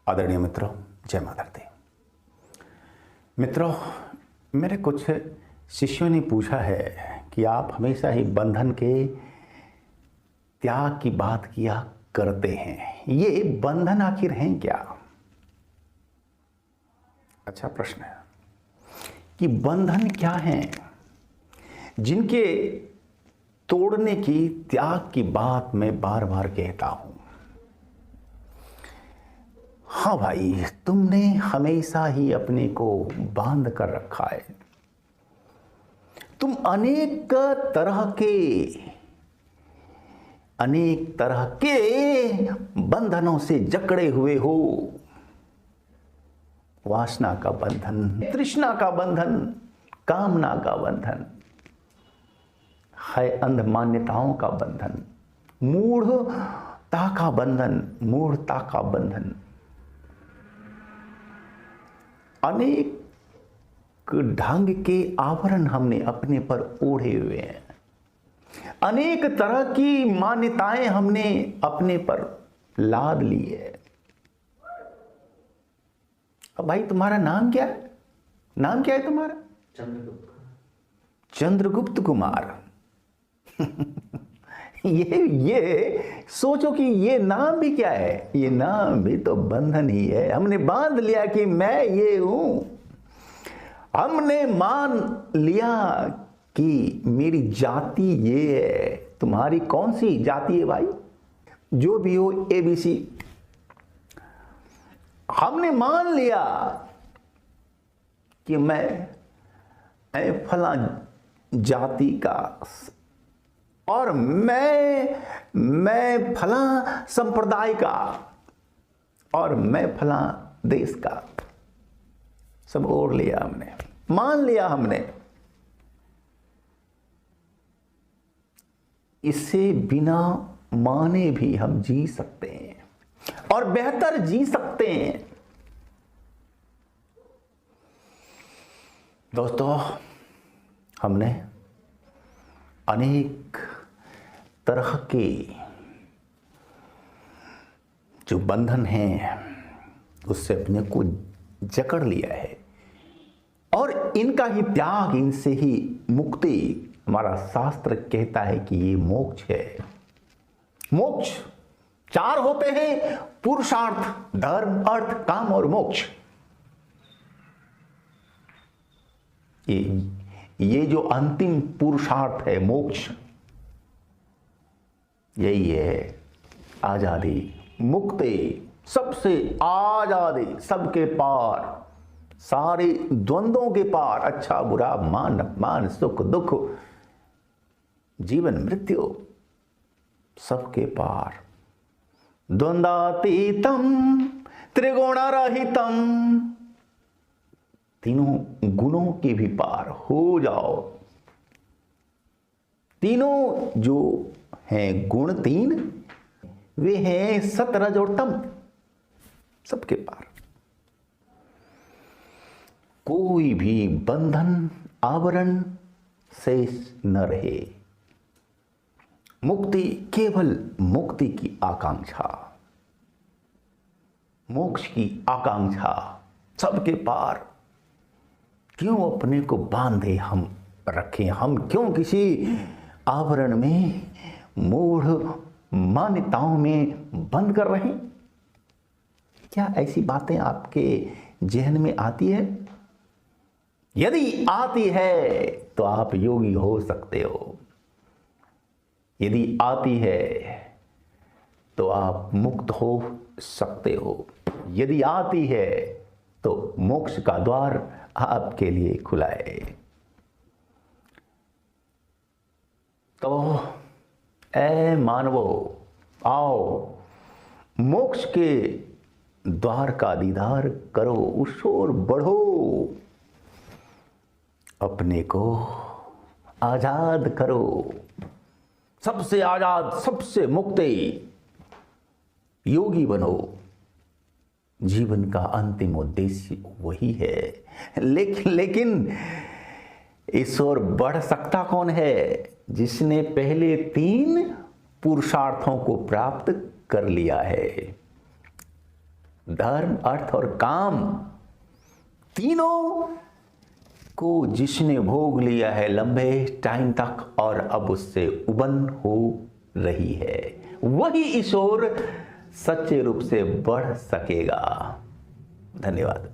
आदरणीय मित्रों, जय माता दी। मित्रों, मेरे कुछ शिष्यों ने पूछा है कि आप हमेशा ही बंधन के त्याग की बात किया करते हैं, ये बंधन आखिर हैं क्या? अच्छा प्रश्न है कि बंधन क्या हैं जिनके तोड़ने की, त्याग की बात मैं बार बार कहता हूं। हाँ भाई, तुमने हमेशा ही अपने को बांध कर रखा है। तुम अनेक तरह के बंधनों से जकड़े हुए हो। वासना का बंधन, तृष्णा का बंधन, कामना का बंधन है, अंध मान्यताओं का बंधन, मूढ़ता का बंधन, अनेक ढंग के आवरण हमने अपने पर ओढ़े हुए हैं। अनेक तरह की मान्यताएं हमने अपने पर लाद ली है। अब भाई, तुम्हारा नाम क्या है? नाम क्या है तुम्हारा? चंद्रगुप्त कुमार। ये सोचो कि ये नाम भी क्या है? ये नाम भी तो बंधन ही है। हमने बांध लिया कि मैं ये हूं। हमने मान लिया कि मेरी जाति ये है। तुम्हारी कौन सी जाति है भाई? जो भी हो, ABC। हमने मान लिया कि मैं फला जाति का, और मैं फला संप्रदाय का, और मैं फला देश का। सब ओढ़ लिया हमने, मान लिया हमने। इससे बिना माने भी हम जी सकते हैं और बेहतर जी सकते हैं। दोस्तों, हमने अनेक तरह के जो बंधन हैं उससे अपने को जकड़ लिया है, और इनका ही त्याग, इनसे ही मुक्ति, हमारा शास्त्र कहता है कि ये मोक्ष है। मोक्ष 4 होते हैं: पुरुषार्थ, धर्म, अर्थ, काम और मोक्ष। ये जो अंतिम पुरुषार्थ है, मोक्ष, यही है आजादी, मुक्ति, सबसे आजादी, सबके पार, सारे द्वंद्वों के पार, अच्छा बुरा, मान अपमान, सुख दुख, जीवन मृत्यु, सबके पार। द्वंद्वातीतम त्रिगुणरहितम, तीनों गुणों के भी पार हो जाओ। तीनों जो हैं गुण, 3 वे हैं सत, रज और तम, सबके पार। कोई भी बंधन, आवरण शेष न रहे। मुक्ति, केवल मुक्ति की आकांक्षा, मोक्ष की आकांक्षा, सबके पार। क्यों अपने को बांधे हम रखें? हम क्यों किसी आवरण में, मूढ़ मान्यताओं में बंद कर रहे हैं? क्या ऐसी बातें आपके जहन में आती है? यदि आती है तो आप योगी हो सकते हो। यदि आती है तो आप मुक्त हो सकते हो। यदि आती है तो मोक्ष का द्वार आपके लिए खुला है। तो ऐ मानवो, आओ, मोक्ष के द्वार का दीदार करो, उस ओर बढ़ो, अपने को आजाद करो, सबसे आजाद, सबसे मुक्ति योगी बनो। जीवन का अंतिम उद्देश्य वही है। लेकिन इस ओर बढ़ सकता कौन है? जिसने पहले 3 पुरुषार्थों को प्राप्त कर लिया है। धर्म, अर्थ और काम, तीनों को जिसने भोग लिया है लंबे टाइम तक और अब उससे उबन हो रही है, वही इस ओर सच्चे रूप से बढ़ सकेगा। धन्यवाद।